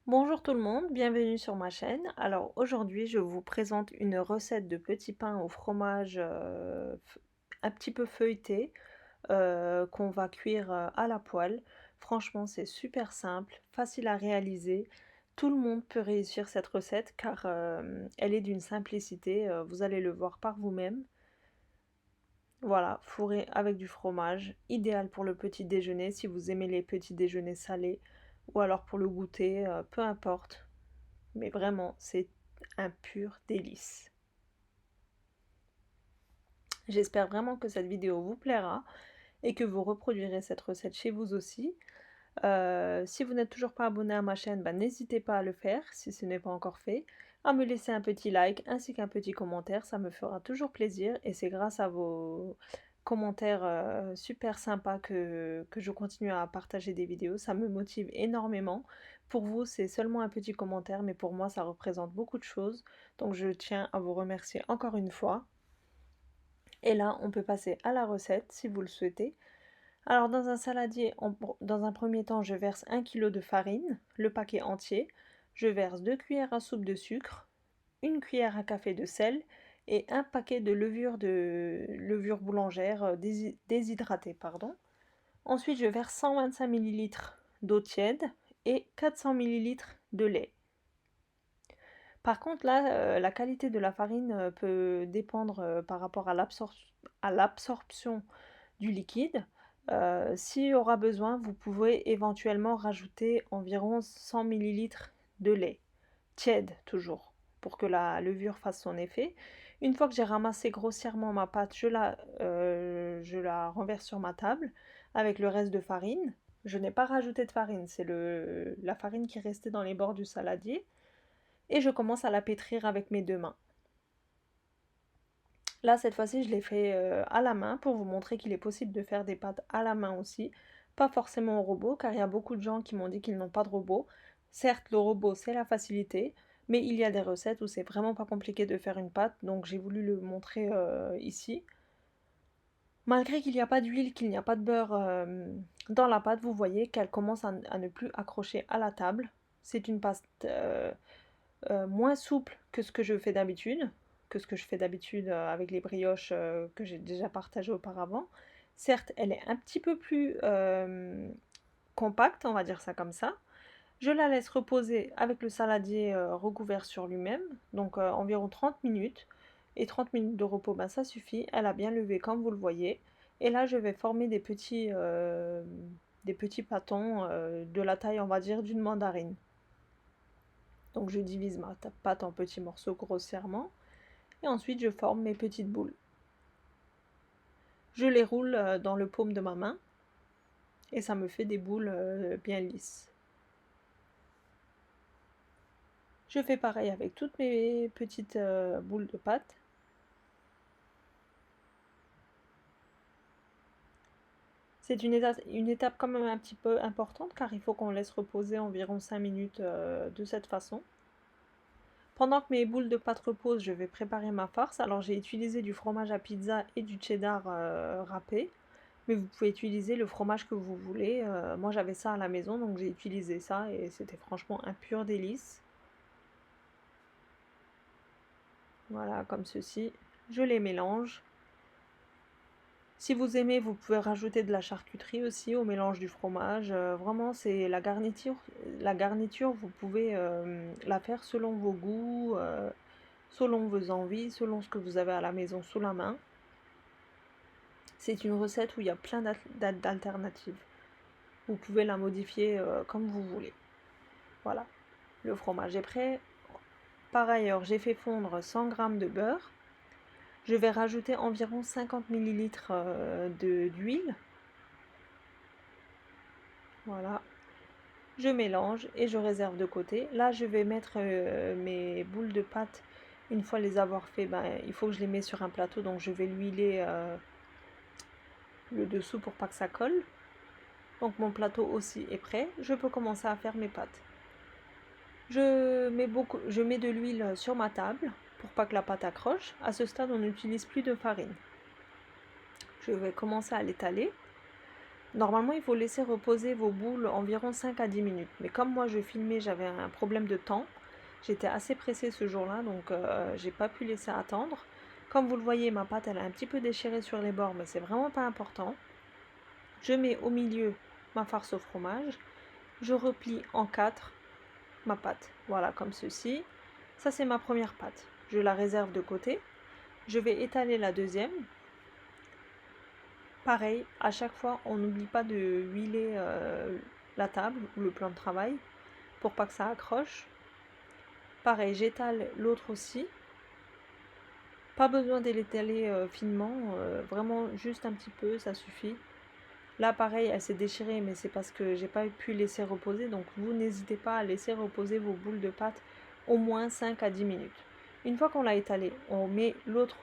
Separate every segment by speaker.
Speaker 1: Bonjour tout le monde, bienvenue sur ma chaîne. Alors aujourd'hui, je vous présente une recette de petits pains au fromage un petit peu feuilleté qu'on va cuire à la poêle. Franchement, c'est super simple, facile à réaliser. Tout le monde peut réussir cette recette car elle est d'une simplicité, vous allez le voir par vous-même. Voilà, fourré avec du fromage, idéal pour le petit déjeuner si vous aimez les petits déjeuners salés ou alors pour le goûter, peu importe. Mais vraiment, c'est un pur délice. J'espère vraiment que cette vidéo vous plaira et que vous reproduirez cette recette chez vous aussi. Si vous n'êtes toujours pas abonné à ma chaîne, n'hésitez pas à le faire si ce n'est pas encore fait, à me laisser un petit like ainsi qu'un petit commentaire, ça me fera toujours plaisir et c'est grâce à vos commentaires super sympas que je continue à partager des vidéos, ça me motive énormément. Pour vous, c'est seulement un petit commentaire, mais pour moi, ça représente beaucoup de choses, donc je tiens à vous remercier encore une fois. Et là, on peut passer à la recette si vous le souhaitez. Alors dans un saladier, dans un premier temps, je verse 1 kg de farine, le paquet entier. Je verse 2 cuillères à soupe de sucre, 1 cuillère à café de sel et un paquet de levure boulangère déshydratée. Pardon. Ensuite, je verse 125 ml d'eau tiède et 400 ml de lait. Par contre, là, la qualité de la farine peut dépendre par rapport à l'absorption du liquide. S'il y aura besoin, vous pouvez éventuellement rajouter environ 100 ml de lait, tiède toujours, pour que la levure fasse son effet. Une fois que j'ai ramassé grossièrement ma pâte, je la renverse sur ma table avec le reste de farine. Je n'ai pas rajouté de farine, c'est la farine qui restait dans les bords du saladier. Et je commence à la pétrir avec mes deux mains. Là, cette fois-ci, je l'ai fait à la main pour vous montrer qu'il est possible de faire des pâtes à la main aussi. Pas forcément au robot, car il y a beaucoup de gens qui m'ont dit qu'ils n'ont pas de robot. Certes, le robot, c'est la facilité, mais il y a des recettes où c'est vraiment pas compliqué de faire une pâte, donc j'ai voulu le montrer ici. Malgré qu'il n'y a pas d'huile, qu'il n'y a pas de beurre dans la pâte, vous voyez qu'elle commence à ne plus accrocher à la table. C'est une pâte moins souple que ce que je fais d'habitude, avec les brioches que j'ai déjà partagées auparavant. Certes, elle est un petit peu plus compacte, on va dire ça comme ça. Je la laisse reposer avec le saladier recouvert sur lui-même, donc environ 30 minutes. Et 30 minutes de repos, ça suffit. Elle a bien levé comme vous le voyez. Et là, je vais former des petits pâtons de la taille, on va dire, d'une mandarine. Donc je divise ma pâte en petits morceaux grossièrement et ensuite je forme mes petites boules. Je les roule dans le paume de ma main et ça me fait des boules bien lisses. Je fais pareil avec toutes mes petites boules de pâte. C'est une étape quand même un petit peu importante car il faut qu'on laisse reposer environ 5 minutes de cette façon. Pendant que mes boules de pâte reposent, je vais préparer ma farce. Alors j'ai utilisé du fromage à pizza et du cheddar râpé. Mais vous pouvez utiliser le fromage que vous voulez. Moi j'avais ça à la maison, donc j'ai utilisé ça et c'était franchement un pur délice. Voilà, comme ceci. Je les mélange. Si vous aimez, vous pouvez rajouter de la charcuterie aussi au mélange du fromage. Vraiment, c'est la garniture. La garniture, vous pouvez la faire selon vos goûts, selon vos envies, selon ce que vous avez à la maison sous la main. C'est une recette où il y a plein d'alternatives. Vous pouvez la modifier comme vous voulez. Voilà, le fromage est prêt. Par ailleurs, j'ai fait fondre 100 g de beurre. Je vais rajouter environ 50 ml d'huile. Voilà, je mélange et je réserve de côté. Là, je vais mettre mes boules de pâte. Une fois les avoir fait, il faut que je les mette sur un plateau, donc je vais l'huiler le dessous pour pas que ça colle. Donc mon plateau aussi est prêt. Je peux commencer à faire mes pâtes. Je mets de l'huile sur ma table pour pas que la pâte accroche. À ce stade, on n'utilise plus de farine. Je vais commencer à l'étaler. Normalement, il faut laisser reposer vos boules environ 5 à 10 minutes. Mais comme moi je filmais, j'avais un problème de temps. J'étais assez pressée ce jour-là, donc j'ai pas pu laisser attendre. Comme vous le voyez, ma pâte elle est un petit peu déchirée sur les bords, mais c'est vraiment pas important. Je mets au milieu ma farce au fromage. Je replie en 4 ma pâte. Voilà, comme ceci. Ça, c'est ma première pâte. Je la réserve de côté. Je vais étaler la deuxième. Pareil, à chaque fois, on n'oublie pas de huiler la table ou le plan de travail pour pas que ça accroche. Pareil, j'étale l'autre aussi. Pas besoin de l'étaler finement, vraiment juste un petit peu, ça suffit. Là, pareil, elle s'est déchirée, mais c'est parce que j'ai pas pu laisser reposer. Donc, vous n'hésitez pas à laisser reposer vos boules de pâte au moins 5 à 10 minutes. Une fois qu'on l'a étalé, on met l'autre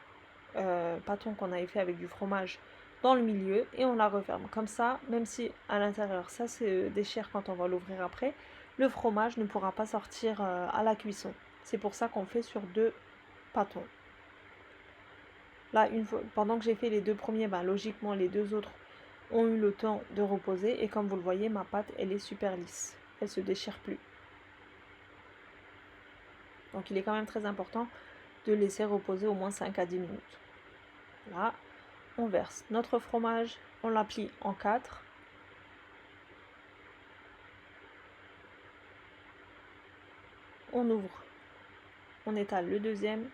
Speaker 1: pâton qu'on avait fait avec du fromage dans le milieu et on la referme. Comme ça, même si à l'intérieur ça se déchire quand on va l'ouvrir après, le fromage ne pourra pas sortir à la cuisson. C'est pour ça qu'on fait sur 2 pâtons. Là, pendant que j'ai fait les 2 premiers, logiquement les 2 autres ont eu le temps de reposer et comme vous le voyez, ma pâte elle est super lisse, elle se déchire plus. Donc il est quand même très important de laisser reposer au moins 5 à 10 minutes. Là, on verse notre fromage, on la plie en 4. On ouvre, on étale le deuxième.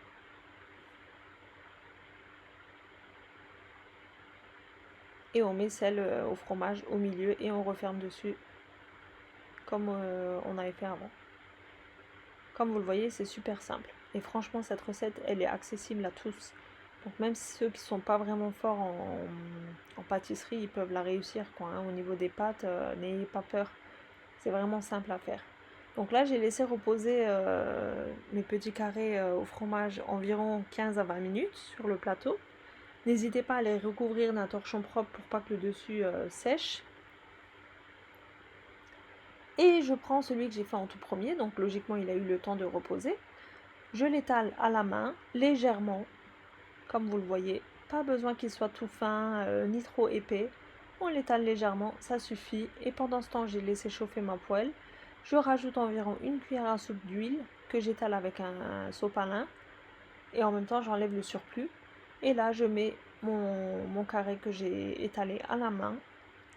Speaker 1: Et on met celle au fromage au milieu et on referme dessus comme on avait fait avant. Comme vous le voyez, c'est super simple. Et franchement, cette recette, elle est accessible à tous. Donc même ceux qui ne sont pas vraiment forts en pâtisserie, ils peuvent la réussir, quoi, hein. Au niveau des pâtes, n'ayez pas peur. C'est vraiment simple à faire. Donc là, j'ai laissé reposer mes petits carrés au fromage environ 15 à 20 minutes sur le plateau. N'hésitez pas à les recouvrir d'un torchon propre pour pas que le dessus sèche. Et je prends celui que j'ai fait en tout premier, donc logiquement il a eu le temps de reposer. Je l'étale à la main, légèrement, comme vous le voyez. Pas besoin qu'il soit tout fin, ni trop épais. On l'étale légèrement, ça suffit. Et pendant ce temps, j'ai laissé chauffer ma poêle. Je rajoute environ une cuillère à soupe d'huile que j'étale avec un sopalin. Et en même temps, j'enlève le surplus. Et là, je mets mon carré que j'ai étalé à la main.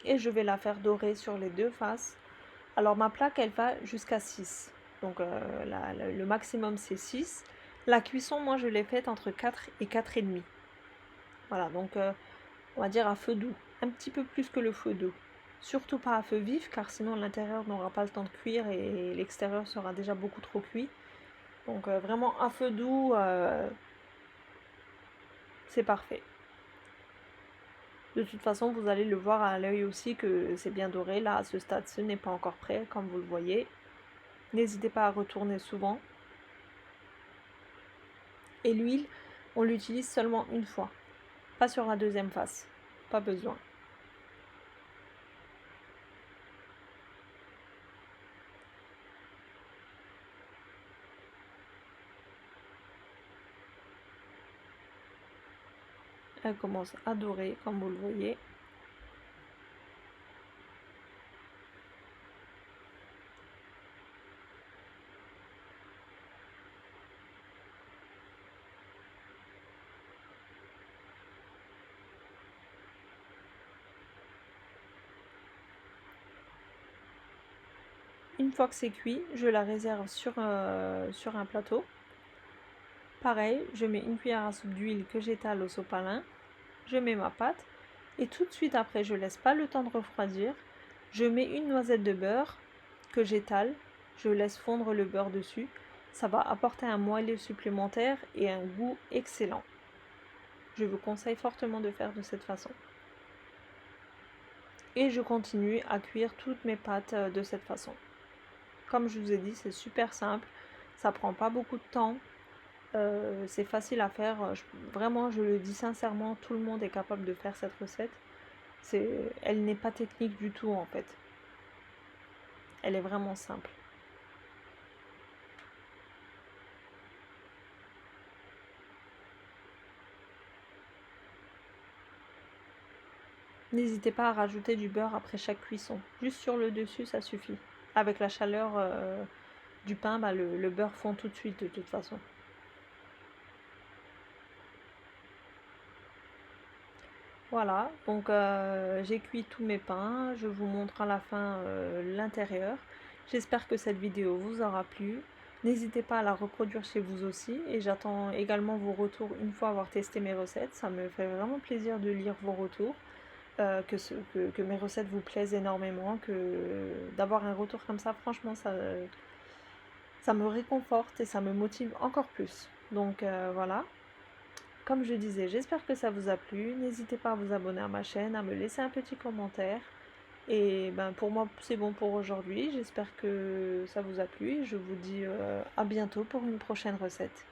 Speaker 1: Et je vais la faire dorer sur les 2 faces. Alors ma plaque, elle va jusqu'à 6. Donc le maximum, c'est 6. La cuisson, moi, je l'ai faite entre 4 et 4,5. Voilà, donc on va dire à feu doux. Un petit peu plus que le feu doux. Surtout pas à feu vif, car sinon l'intérieur n'aura pas le temps de cuire et l'extérieur sera déjà beaucoup trop cuit. Donc vraiment à feu doux, c'est parfait. De toute façon, vous allez le voir à l'œil aussi que c'est bien doré. Là, à ce stade, ce n'est pas encore prêt, comme vous le voyez. N'hésitez pas à retourner souvent. Et l'huile, on l'utilise seulement une fois. Pas sur la deuxième face. Pas besoin. Elle commence à dorer, comme vous le voyez. Une fois que c'est cuit, je la réserve sur un plateau. Pareil, je mets une cuillère à soupe d'huile que j'étale au sopalin. Je mets ma pâte. Et tout de suite après, je laisse pas le temps de refroidir. Je mets une noisette de beurre que j'étale. Je laisse fondre le beurre dessus. Ça va apporter un moelleux supplémentaire et un goût excellent. Je vous conseille fortement de faire de cette façon. Et je continue à cuire toutes mes pâtes de cette façon. Comme je vous ai dit, c'est super simple. Ça prend pas beaucoup de temps. C'est facile à faire. Vraiment, je le dis sincèrement, tout le monde est capable de faire cette recette. Elle n'est pas technique du tout en fait. Elle est vraiment simple. N'hésitez pas à rajouter du beurre après chaque cuisson. Juste sur le dessus, ça suffit. Avec la chaleur du pain, bah, le beurre fond tout de suite de toute façon. Voilà, donc j'ai cuit tous mes pains. Je vous montre à la fin l'intérieur. J'espère que cette vidéo vous aura plu. N'hésitez pas à la reproduire chez vous aussi. Et j'attends également vos retours une fois avoir testé mes recettes. Ça me fait vraiment plaisir de lire vos retours. Que mes recettes vous plaisent énormément, que d'avoir un retour comme ça, franchement, ça me réconforte et ça me motive encore plus. Donc voilà, comme je disais, j'espère que ça vous a plu. N'hésitez pas à vous abonner à ma chaîne, à me laisser un petit commentaire. Et ben pour moi, c'est bon pour aujourd'hui. J'espère que ça vous a plu et je vous dis à bientôt pour une prochaine recette.